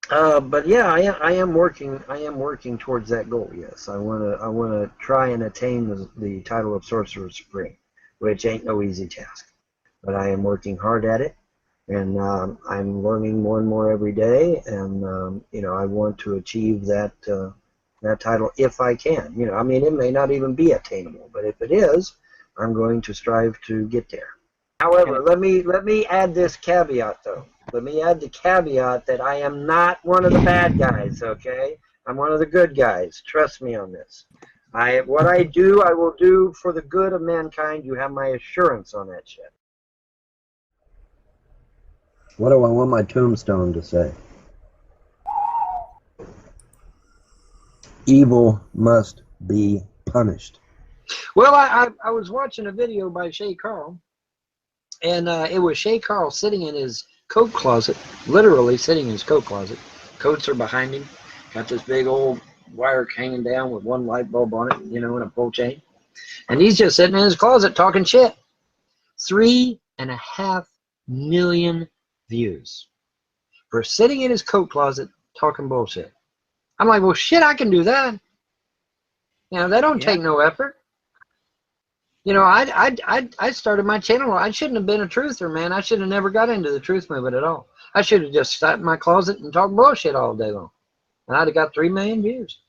But yeah, I am working. I am working towards that goal. Yes, I wanna try and attain the title of Sorcerer Supreme, which ain't no easy task. But I am working hard at it, and I'm learning more and more every day. And I want to achieve that title if I can. I mean, it may not even be attainable, but if it is, I'm going to strive to get there. And However, let me add this caveat though. Let me add the caveat that I am not one of the bad guys, okay? I'm one of the good guys. Trust me on this. What I do, I will do for the good of mankind. You have my assurance on that shit. What do I want my tombstone to say? Evil must be punished. Well, I was watching a video by Shay Carl, and it was Shay Carl sitting in his coat closet, literally sitting in his coat closet. Coats are behind him. Got this big old wire hanging down with one light bulb on it, and a pull chain. And he's just sitting in his closet talking shit. 3.5 million views for sitting in his coat closet talking bullshit. I'm like, well, shit, I can do that. That don't yeah, take no effort. I started my channel. I shouldn't have been a truther, man. I should have never got into the truth movement at all. I should have just sat in my closet and talked bullshit all day long. And I'd have got 3 million views.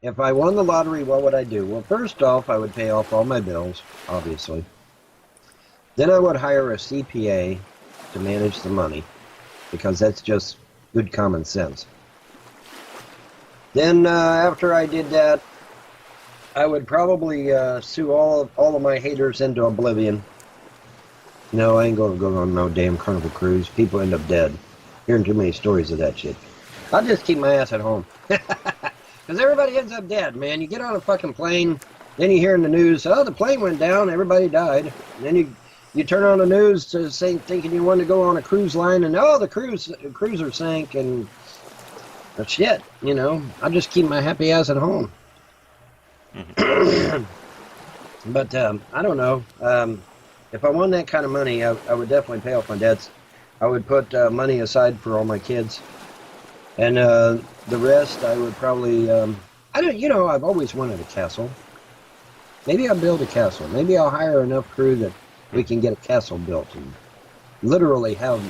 If I won the lottery, what would I do? Well, first off, I would pay off all my bills, obviously. Then I would hire a CPA to manage the money, because that's just good common sense. Then after I did that, I would probably sue all of my haters into oblivion. No, I ain't gonna go on no damn Carnival cruise. People end up dead. Hearing too many stories of that shit. I'll just keep my ass at home. Because everybody ends up dead, man. You get on a fucking plane, then you hear in the news, oh, the plane went down, everybody died. And then you turn on the news to say, thinking you want to go on a cruise line, and oh, the cruiser sank, and shit, I'll just keep my happy ass at home. But I don't know. If I won that kind of money, I would definitely pay off my debts. I would put money aside for all my kids, and the rest I would probably. I don't. I've always wanted a castle. Maybe I'll build a castle. Maybe I'll hire enough crew that we can get a castle built and literally have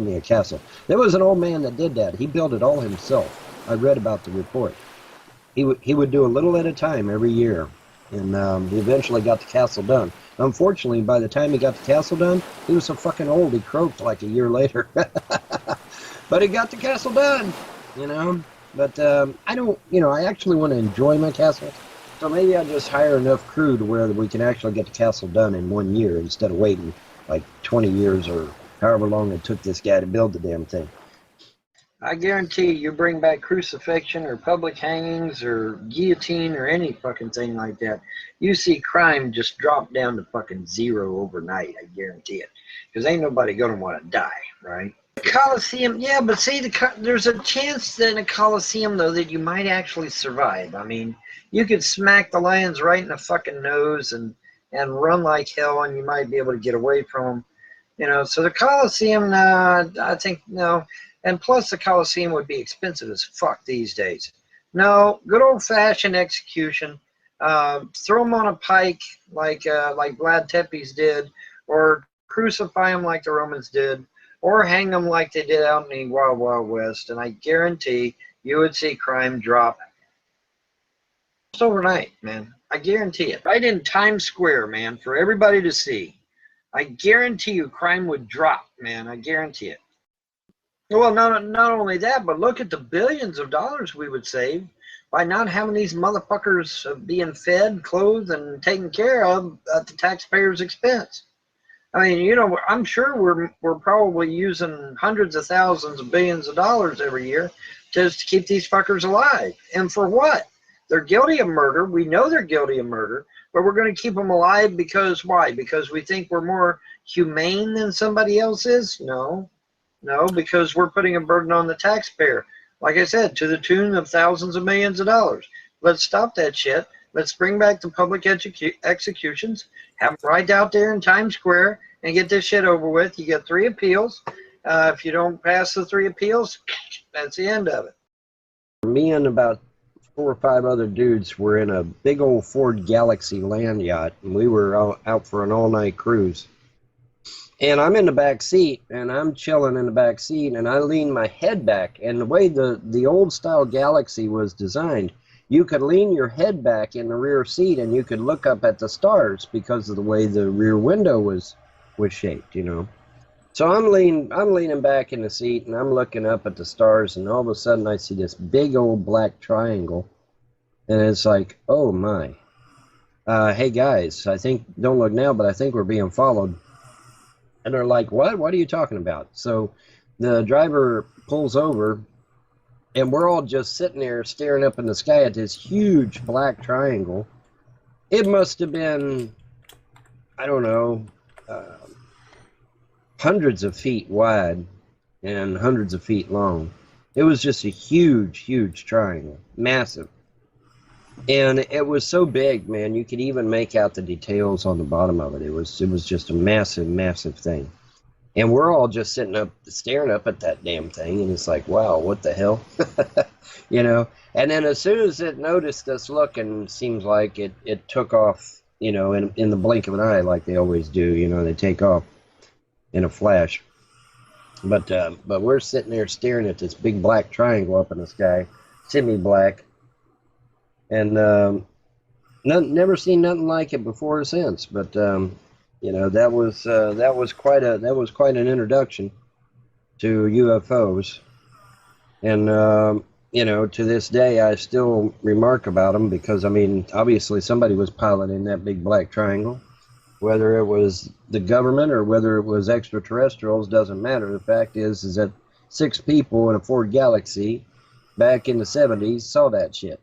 me a castle. There was an old man that did that. He built it all himself. I read about the report. He would do a little at a time every year, and he eventually got the castle done. Unfortunately, by the time he got the castle done, he was so fucking old he croaked like a year later. But he got the castle done, But I don't, I actually want to enjoy my castle. So maybe I'll just hire enough crew to where we can actually get the castle done in 1 year instead of waiting like 20 years or however long it took this guy to build the damn thing. I guarantee you bring back crucifixion or public hangings or guillotine or any fucking thing like that, you see crime just drop down to fucking zero overnight. I guarantee it. Because ain't nobody going to want to die, right? Coliseum, yeah, but see, there's a chance that in a Coliseum, though, that you might actually survive. I mean, you could smack the lions right in the fucking nose and run like hell, and you might be able to get away from them. So the Coliseum, I think, no. And plus, the Coliseum would be expensive as fuck these days. No, good old-fashioned execution. Throw them on a pike like Vlad Tepes did, or crucify them like the Romans did, or hang them like they did out in the Wild Wild West. And I guarantee you would see crime drop just overnight, man. I guarantee it. Right in Times Square, man, for everybody to see. I guarantee you crime would drop, man. I guarantee it. Well, not only that, but look at the billions of dollars we would save by not having these motherfuckers being fed, clothed, and taken care of at the taxpayers' expense. I mean, I'm sure we're probably using hundreds of thousands of billions of dollars every year just to keep these fuckers alive. And for what? They're guilty of murder. We know they're guilty of murder, but we're going to keep them alive because why? Because we think we're more humane than somebody else is? No, because we're putting a burden on the taxpayer. Like I said, to the tune of thousands of millions of dollars. Let's stop that shit. Let's bring back the public executions. Have them right out there in Times Square and get this shit over with. You get 3 appeals. If you don't pass the 3 appeals, that's the end of it. Me and about 4 or 5 other dudes were in a big old Ford Galaxy land yacht, and we were out for an all-night cruise. And I'm in the back seat, and I'm chilling in the back seat, and I lean my head back. And the way the old style Galaxy was designed, you could lean your head back in the rear seat, and you could look up at the stars because of the way the rear window was shaped, you know. So I'm leaning back in the seat, and I'm looking up at the stars, and all of a sudden I see this big old black triangle, and it's like, oh my. Hey guys, don't look now, but I think we're being followed. And they're like, what? What are you talking about? So the driver pulls over, and we're all just sitting there staring up in the sky at this huge black triangle. It must have been, I don't know, hundreds of feet wide and hundreds of feet long. It was just a huge, huge triangle, massive. And it was so big, man, you could even make out the details on the bottom of it. It was just a massive, massive thing. And we're all just sitting up, staring up at that damn thing, and it's like, wow, what the hell? You know? And then as soon as it noticed us looking, it seems like it took off, you know, in the blink of an eye, like they always do. You know, they take off in a flash. But we're sitting there staring at this big black triangle up in the sky, semi-black. And never seen nothing like it before or since. But you know, that was quite an introduction to UFOs. And you know, to this day, I still remark about them because, I mean, obviously somebody was piloting that big black triangle. Whether it was the government or whether it was extraterrestrials doesn't matter. The fact is that 6 people in a Ford Galaxy back in the 70s saw that shit.